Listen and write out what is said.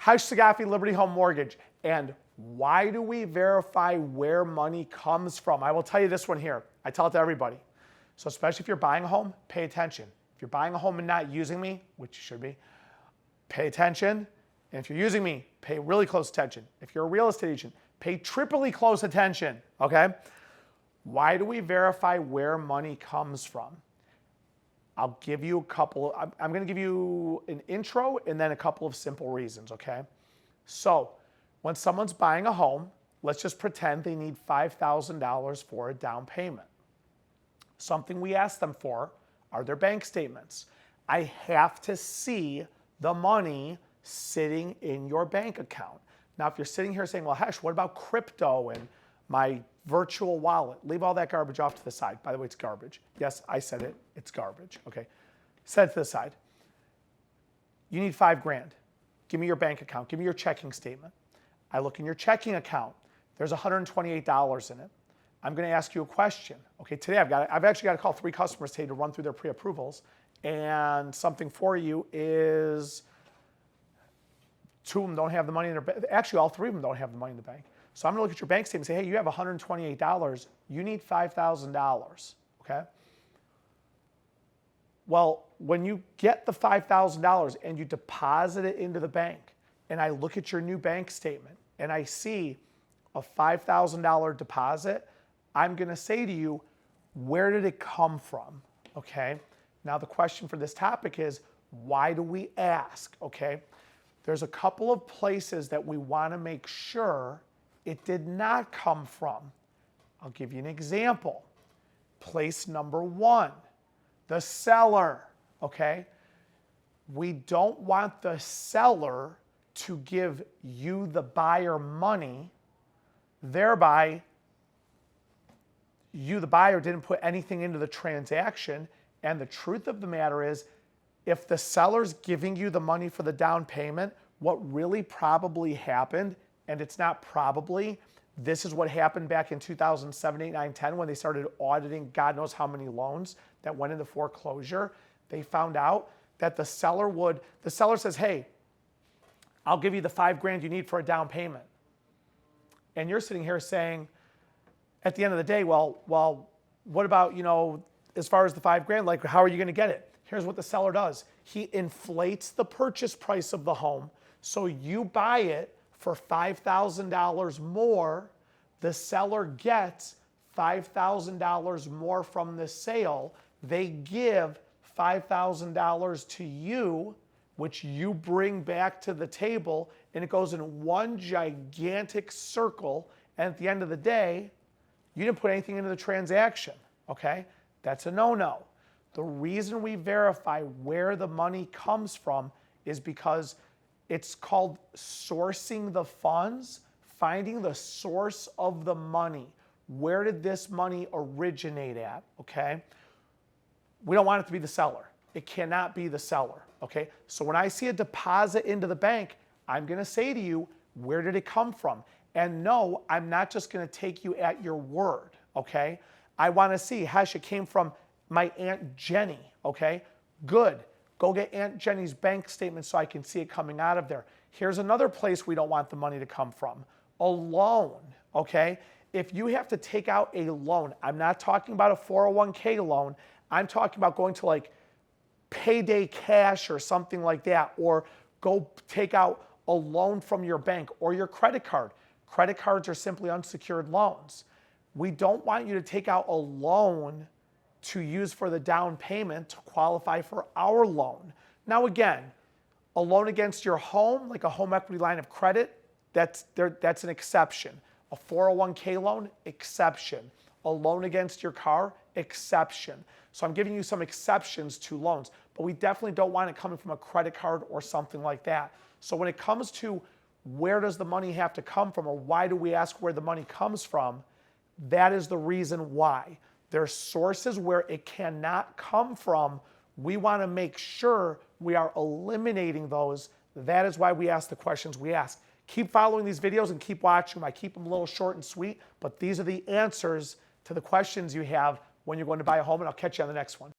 How's Sagafi Liberty Home Mortgage? And why do we verify where money comes from? I will tell you this one here. I tell it to everybody. So especially if you're buying a home, pay attention. If you're buying a home and not using me, which you should be, pay attention. And if you're using me, pay really close attention. If you're a real estate agent, pay triply close attention, okay? Why do we verify where money comes from? I'll give you a couple, I'm gonna give you an intro and then a couple of simple reasons, okay? So when someone's buying a home, let's just pretend they need $5,000 for a down payment. Something we ask them for are their bank statements. I have to see the money sitting in your bank account. Now, if you're sitting here saying, well, Hesh, what about crypto and my virtual wallet? Leave all that garbage off to the side. By the way, it's garbage. Yes, I said it. It's garbage. Okay. Set it to the side. You need $5,000. Give me your bank account. Give me your checking statement. I look in your checking account. There's $128 in it. I'm going to ask you a question. Okay, today I've actually got to call 3 customers today to run through their pre-approvals. And something for you is 2 of them don't have the money in their bank. Actually, all 3 of them don't have the money in the bank. So I'm going to look at your bank statement and say, hey, you have $128. You need $5,000. Okay? Well, when you get the $5,000 and you deposit it into the bank, and I look at your new bank statement and I see a $5,000 deposit, I'm going to say to you, where did it come from? Okay? Now, the question for this topic is, why do we ask? Okay? There's a couple of places that we want to make sure it did not come from. I'll give you an example. Place number 1, the seller. Okay? We don't want the seller to give you, the buyer, money, thereby you, the buyer, didn't put anything into the transaction. And the truth of the matter is, if the seller's giving you the money for the down payment, what really probably happened, and it's not probably, this is what happened back in 2007, 8, 9, 10, when they started auditing God knows how many loans that went into foreclosure. They found out that the seller says, hey, I'll give you the $5,000 you need for a down payment. And you're sitting here saying, at the end of the day, well, what about, as far as the $5,000, like, how are you going to get it? Here's what the seller does. He inflates the purchase price of the home. So you buy it for $5,000 more. The seller gets $5,000 more from the sale. They give $5,000 to you, which you bring back to the table, and it goes in one gigantic circle. And at the end of the day, you didn't put anything into the transaction, okay? That's a no-no. The reason we verify where the money comes from is because it's called sourcing the funds, finding the source of the money. Where did this money originate at, okay? We don't want it to be the seller. It cannot be the seller, okay? So when I see a deposit into the bank, I'm going to say to you, where did it come from? And no, I'm not just going to take you at your word, okay? I want to see, Hesh, it came from my Aunt Jenny, okay? Good. Go get Aunt Jenny's bank statement so I can see it coming out of there. Here's another place we don't want the money to come from. A loan, okay? If you have to take out a loan, I'm not talking about a 401k loan. I'm talking about going to like Payday Cash or something like that, or go take out a loan from your bank or your credit card. Credit cards are simply unsecured loans. We don't want you to take out a loan to use for the down payment to qualify for our loan. Now again, a loan against your home, like a home equity line of credit, that's an exception. A 401k loan, exception. A loan against your car, exception. So I'm giving you some exceptions to loans, but we definitely don't want it coming from a credit card or something like that. So when it comes to where does the money have to come from, or why do we ask where the money comes from, that is the reason why. There's sources where it cannot come from. We want to make sure we are eliminating those. That is why we ask the questions we ask. Keep following these videos and keep watching them. I keep them a little short and sweet, but these are the answers to the questions you have when you're going to buy a home, and I'll catch you on the next one.